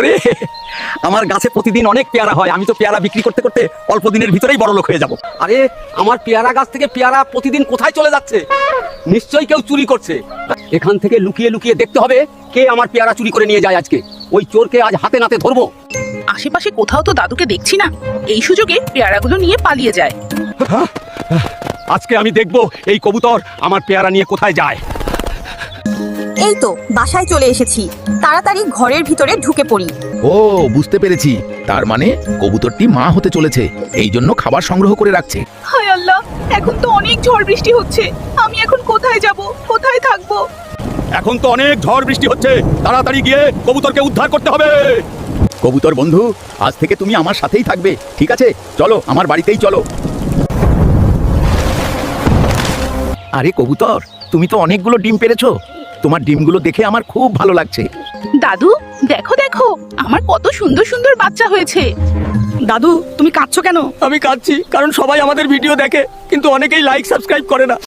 ওরে আমার গাছে প্রতিদিন অনেক পেয়ারা হয়, আমি তো পেয়ারা বিক্রি করতে করতে অল্প দিনের ভিতরেই বড়লোক হয়ে যাব। আরে আমার পেয়ারা গাছ থেকে পেয়ারা প্রতিদিন কোথায় চলে যাচ্ছে? নিশ্চয়ই কেউ চুরি করছে। এখান থেকে লুকিয়ে লুকিয়ে দেখতে হবে কে আমার পেয়ারা চুরি করে নিয়ে যায় আজকে। ওই চোরকে আজ হাতে নাতে ধরবো। আশেপাশে কোথাও তো দাদুকে দেখছি না, এই সুযোগে পেয়ারাগুলো নিয়ে পালিয়ে যায়। আজকে আমি দেখব এই কবুতর আমার পেয়ারা নিয়ে কোথায় যায়। এই তো বাসায় চলে এসেছি, তাড়াতাড়ি ঘরের ভিতরে ঢুকে পড়ি। ও বুঝতে পেরেছি, তার মানে কবুতরটি মা হতে চলেছে, এই জন্য খাবার সংগ্রহ করে রাখছে। হায় আল্লাহ, এখন তো অনেক ঝড় বৃষ্টি হচ্ছে, আমি এখন কোথায় যাব, কোথায় থাকবো? এখন তো অনেক ঝড় বৃষ্টি হচ্ছে, তাড়াতাড়ি গিয়ে কবুতরকে উদ্ধার করতে হবে। কবুতর বন্ধু, আজ থেকে তুমি আমার সাথেই থাকবে, ঠিক আছে? চলো আমার বাড়িতেই চলো। আরে কবুতর, তুমি তো অনেকগুলো ডিম পেড়েছো, তোমার ডিমগুলো দেখে আমার খুব ভালো লাগছে। দাদু দেখো দেখো, আমার কত সুন্দর সুন্দর বাচ্চা হয়েছে। দাদু তুমি কাঁদছো কেন? আমি কাঁদছি কারণ সবাই আমাদের ভিডিও দেখে, কিন্তু অনেকেই লাইক সাবস্ক্রাইব করে না।